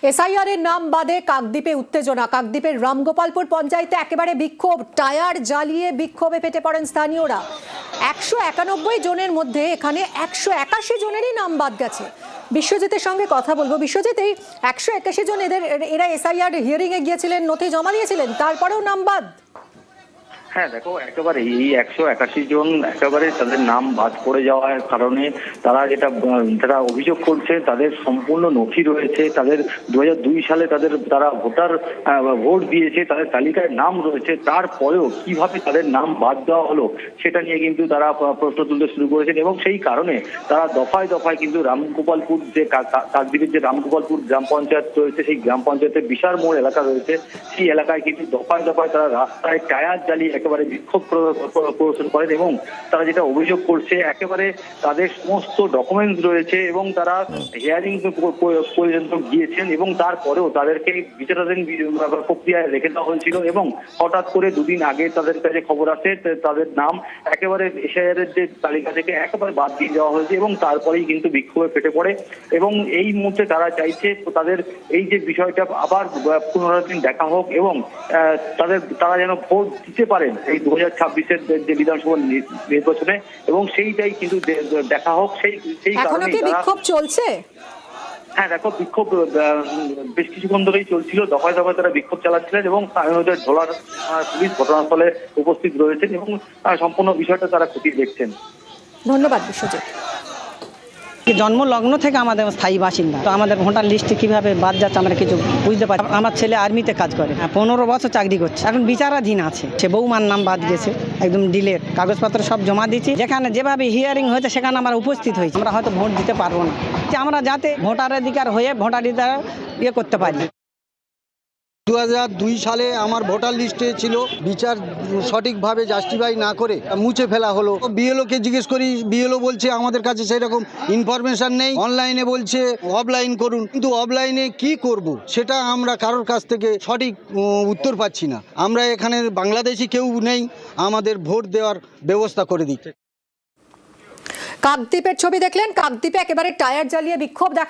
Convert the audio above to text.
SIR এর নাম বাদে কাকদ্বীপে উত্তেজনা। কাকদ্বীপের রামগোপালপুর পঞ্চায়েতে একেবারে বিক্ষোভ, টায়ার জ্বালিয়ে বিক্ষোভে ফেটে পড়েন স্থানীয়রা। 191 জনের মধ্যে এখানে 181 জনেরই নাম বাদ গেছে। বিশ্বজিতের সঙ্গে কথা বলবো। বিশ্বজিৎ, এই 181 জন এরা এসআইআর হিয়ারিং এ গিয়েছিলেন, নথি জমা দিয়েছিলেন, তারপরেও নাম বাদ। হ্যাঁ দেখো, একেবারে এই 181 জন একেবারে তাদের নাম বাদ পড়ে যাওয়ার কারণে তারা অভিযোগ করছে তাদের সম্পূর্ণ নথি রয়েছে, তাদের 2002 সালে তারা ভোট দিয়েছে, তাদের তালিকায় নাম রয়েছে, তারপরেও কিভাবে তাদের নাম বাদ দেওয়া হলো সেটা নিয়ে কিন্তু তারা প্রশ্ন তুলতে শুরু করেছেন। এবং সেই কারণে তারা দফায় দফায় কিন্তু রামগোপালপুর যে কাকদ্বীপের যে রামগোপালপুর গ্রাম পঞ্চায়েত রয়েছে, সেই গ্রাম পঞ্চায়েতের বিশাল মোড় এলাকা রয়েছে, সেই এলাকায় কিন্তু দফায় দফায় তারা রাস্তায় টায়ার জ্বালিয়ে একেবারে বিক্ষোভ প্রদর্শন করেন। এবং তারা যেটা অভিযোগ করছে, একেবারে তাদের সমস্ত ডকুমেন্টস রয়েছে এবং তারা হিয়ারিং পর্যন্ত গিয়েছেন এবং তারপরেও তাদেরকে বিচারাধীন প্রক্রিয়ায় রেখে দেওয়া হয়েছিল। এবং হঠাৎ করে দুদিন আগে তাদের কাছে খবর আসে তাদের নাম একেবারে এসআইআর এর যে তালিকা থেকে একেবারে বাদ দিয়ে দেওয়া হয়েছে এবং তারপরেই কিন্তু বিক্ষোভে ফেটে পড়ে। এবং এই মুহূর্তে তারা চাইছে তাদের এই যে বিষয়টা আবার পুনরাবৃত্তি দেখা হোক এবং তারা যেন ভোট দিতে পারেন এই 2026-এর যে বিধানসভা নির্বাচনে, এবং সেইটাই কিন্তু দেখা হোক। সেই কারণে বিক্ষোভ চলছে। হ্যাঁ দেখো, বিক্ষোভ বেশ কিছুক্ষণ ধরেই চলছিল, দফায় দফায় তারা বিক্ষোভ চালাচ্ছিলেন এবং স্থানীয়দের ঢোলার পুলিশ ঘটনাস্থলে উপস্থিত রয়েছেন এবং সম্পূর্ণ বিষয়টা তারা খতিয়ে দেখছেন। ধন্যবাদ বিশ্বজিৎ। জন্মলগ্ন থেকে আমাদের স্থায়ী বাসিন্দা, তো আমাদের ভোটার লিস্টে কিভাবে বাদ যাচ্ছে আমরা কিছু বুঝতে পারি। আমার ছেলে আর্মিতে কাজ করে, 15 বছর চাকরি করছে, এখন বিচারাধীন আছে। সে বৌমার নাম বাদ গেছে, একদম ডিলেট, কাগজপত্র সব জমা দিচ্ছি। যেখানে যেভাবে হিয়ারিং হয়েছে সেখানে আমরা উপস্থিত হয়েছি। আমরা হয়তো ভোট দিতে পারবো না, আমরা যাতে ভোটাধিকার হয়ে ভোটাধিকার করতে পারি। 2002 সালে আমার ভোটার লিস্টে ছিল, বিচার সঠিকভাবে জাস্টিফাই না করে মুছে ফেলা হলো। বিএলওকে জিজ্ঞেস করি, বিএলও বলছে আমাদের কাছে সেরকম ইনফরমেশন নেই, অনলাইনে বলছে অফলাইন করুন, কিন্তু অফলাইনে কি করব সেটা আমরা কারোর কাছ থেকে সঠিক উত্তর পাচ্ছি না। আমরা এখানে বাংলাদেশি কেউ নেই আমাদের ভোট দেওয়ার ব্যবস্থা করে দিচ্ছে। কাকদ্বীপের ছবি দেখলেন। কাকদ্বীপে একেবারে টায়ার জ্বালিয়ে বিক্ষোভ দেখা